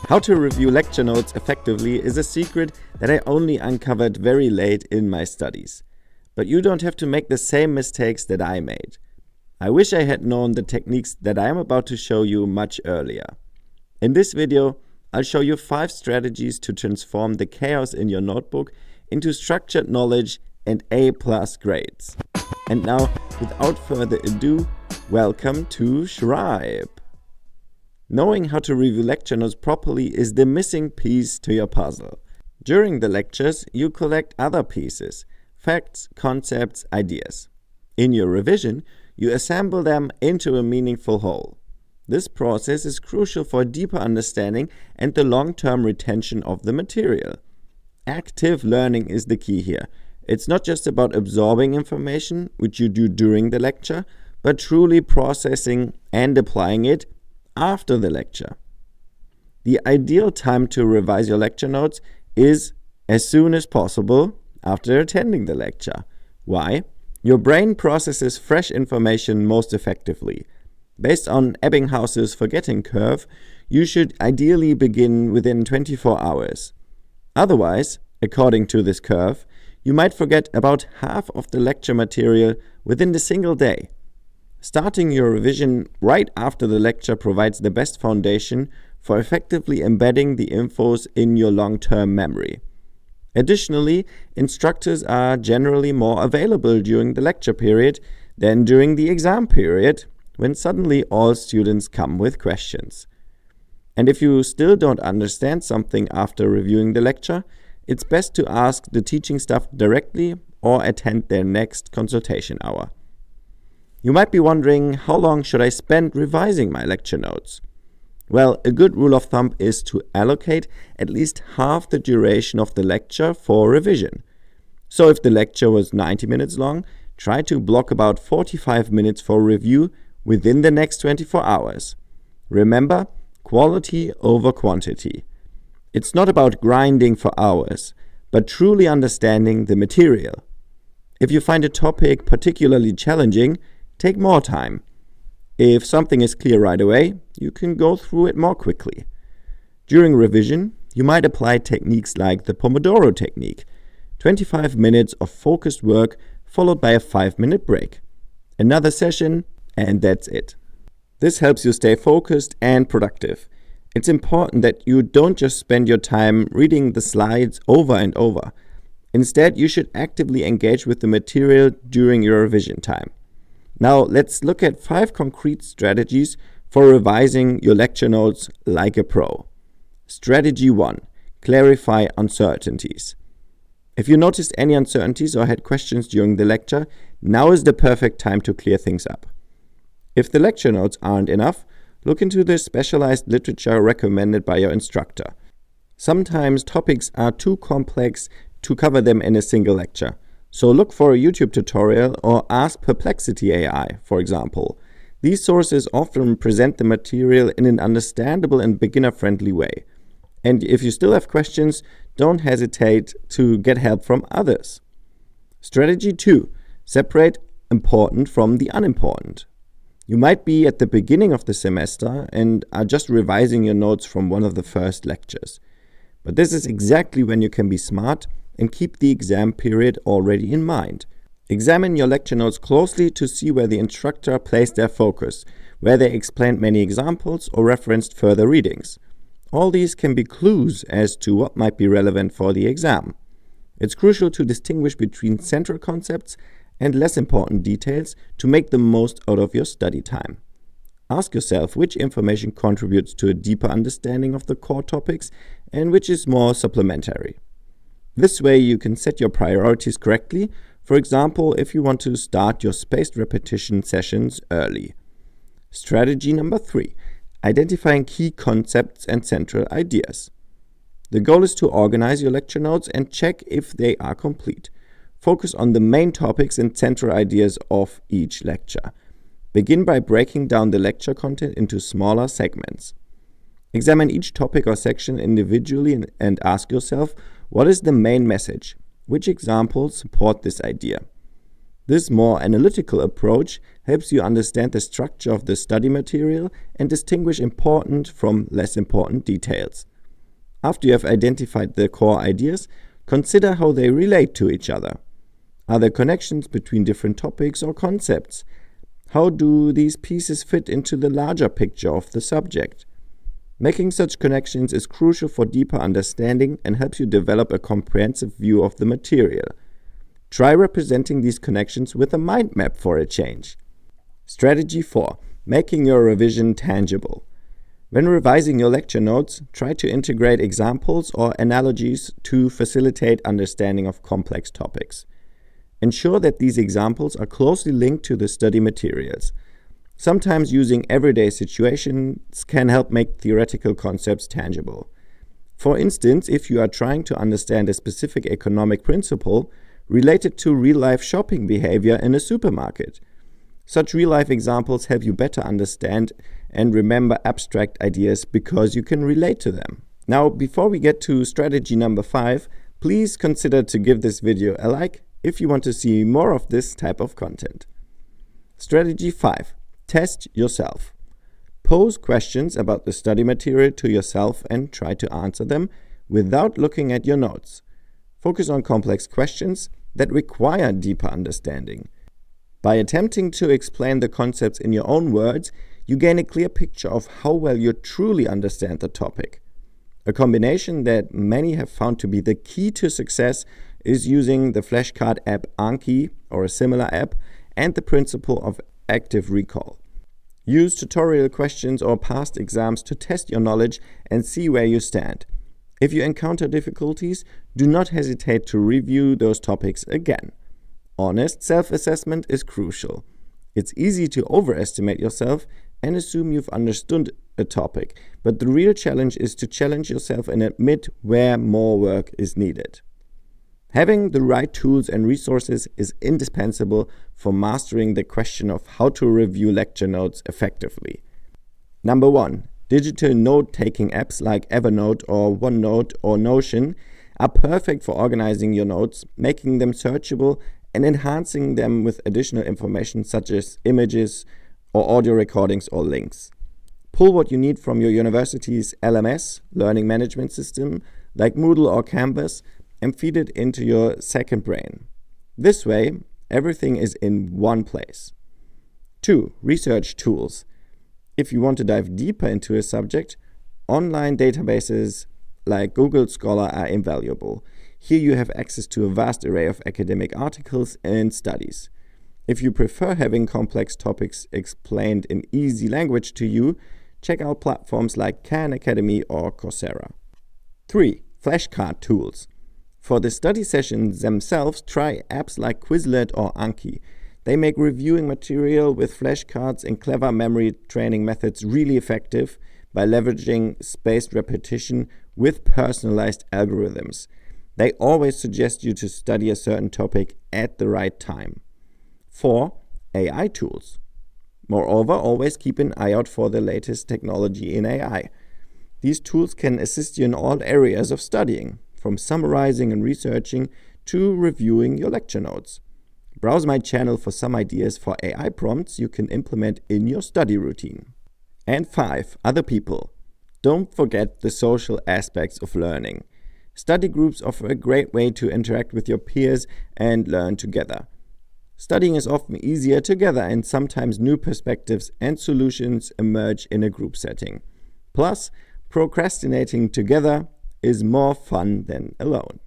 How to review lecture notes effectively is a secret that I only uncovered very late in my studies. But you don't have to make the same mistakes that I made. I wish I had known the techniques that I am about to show you much earlier. In this video, I'll show you 5 strategies to transform the chaos in your notebook into structured knowledge and A+ grades. And now, without further ado, welcome to Shribe. Knowing how to review lecture notes properly is the missing piece to your puzzle. During the lectures, you collect other pieces, facts, concepts, ideas. In your revision, you assemble them into a meaningful whole. This process is crucial for deeper understanding and the long-term retention of the material. Active learning is the key here. It's not just about absorbing information, which you do during the lecture, but truly processing and applying it after the lecture. The ideal time to revise your lecture notes is as soon as possible after attending the lecture. Why? Your brain processes fresh information most effectively. Based on Ebbinghaus's forgetting curve, you should ideally begin within 24 hours. Otherwise, according to this curve, you might forget about half of the lecture material within the single day. Starting your revision right after the lecture provides the best foundation for effectively embedding the infos in your long-term memory. Additionally, instructors are generally more available during the lecture period than during the exam period, when suddenly all students come with questions. And if you still don't understand something after reviewing the lecture, it's best to ask the teaching staff directly or attend their next consultation hour. You might be wondering, how long should I spend revising my lecture notes? Well, a good rule of thumb is to allocate at least half the duration of the lecture for revision. So if the lecture was 90 minutes long, try to block about 45 minutes for review within the next 24 hours. Remember, quality over quantity. It's not about grinding for hours, but truly understanding the material. If you find a topic particularly challenging, take more time. If something is clear right away, you can go through it more quickly. During revision, you might apply techniques like the Pomodoro technique, 25 minutes of focused work followed by a 5-minute break. Another session, and that's it. This helps you stay focused and productive. It's important that you don't just spend your time reading the slides over and over. Instead, you should actively engage with the material during your revision time. Now, let's look at 5 concrete strategies for revising your lecture notes like a pro. Strategy 1. Clarify uncertainties. If you noticed any uncertainties or had questions during the lecture, now is the perfect time to clear things up. If the lecture notes aren't enough, look into the specialized literature recommended by your instructor. Sometimes topics are too complex to cover them in a single lecture. So look for a YouTube tutorial or ask Perplexity AI, for example. These sources often present the material in an understandable and beginner-friendly way. And if you still have questions, don't hesitate to get help from others. Strategy 2. Separate important from the unimportant. You might be at the beginning of the semester and are just revising your notes from one of the first lectures. But this is exactly when you can be smart and keep the exam period already in mind. Examine your lecture notes closely to see where the instructor placed their focus, where they explained many examples or referenced further readings. All these can be clues as to what might be relevant for the exam. It's crucial to distinguish between central concepts and less important details to make the most out of your study time. Ask yourself which information contributes to a deeper understanding of the core topics and which is more supplementary. This way you can set your priorities correctly, for example, if you want to start your spaced repetition sessions early. Strategy number 3. Identifying key concepts and central ideas. The goal is to organize your lecture notes and check if they are complete. Focus on the main topics and central ideas of each lecture. Begin by breaking down the lecture content into smaller segments. Examine each topic or section individually and ask yourself, what is the main message? Which examples support this idea? This more analytical approach helps you understand the structure of the study material and distinguish important from less important details. After you have identified the core ideas, consider how they relate to each other. Are there connections between different topics or concepts? How do these pieces fit into the larger picture of the subject? Making such connections is crucial for deeper understanding and helps you develop a comprehensive view of the material. Try representing these connections with a mind map for a change. Strategy 4. Making your revision tangible. When revising your lecture notes, try to integrate examples or analogies to facilitate understanding of complex topics. Ensure that these examples are closely linked to the study materials. Sometimes using everyday situations can help make theoretical concepts tangible. For instance, if you are trying to understand a specific economic principle related to real-life shopping behavior in a supermarket. Such real-life examples help you better understand and remember abstract ideas because you can relate to them. Now, before we get to strategy number 5, please consider to give this video a like if you want to see more of this type of content. Strategy 5. Test yourself. Pose questions about the study material to yourself and try to answer them without looking at your notes. Focus on complex questions that require deeper understanding. By attempting to explain the concepts in your own words, you gain a clear picture of how well you truly understand the topic. A combination that many have found to be the key to success is using the flashcard app Anki or a similar app and the principle of active recall. Use tutorial questions or past exams to test your knowledge and see where you stand. If you encounter difficulties, do not hesitate to review those topics again. Honest self-assessment is crucial. It's easy to overestimate yourself and assume you've understood a topic, but the real challenge is to challenge yourself and admit where more work is needed. Having the right tools and resources is indispensable for mastering the question of how to review lecture notes effectively. Number 1. Digital note-taking apps like Evernote or OneNote or Notion are perfect for organizing your notes, making them searchable, and enhancing them with additional information such as images or audio recordings or links. Pull what you need from your university's LMS, learning management system, like Moodle or Canvas, and feed it into your second brain. This way, everything is in one place. 2. Research tools. If you want to dive deeper into a subject, online databases like Google Scholar are invaluable. Here you have access to a vast array of academic articles and studies. If you prefer having complex topics explained in easy language to you, check out platforms like Khan Academy or Coursera. 3. Flashcard tools. For the study sessions themselves, try apps like Quizlet or Anki. They make reviewing material with flashcards and clever memory training methods really effective by leveraging spaced repetition with personalized algorithms. They always suggest you to study a certain topic at the right time. 4. AI tools. Moreover, always keep an eye out for the latest technology in AI. These tools can assist you in all areas of studying, from summarizing and researching to reviewing your lecture notes. Browse my channel for some ideas for AI prompts you can implement in your study routine. And 5. Other people. Don't forget the social aspects of learning. Study groups offer a great way to interact with your peers and learn together. Studying is often easier together, and sometimes new perspectives and solutions emerge in a group setting. Plus, procrastinating together is more fun than alone.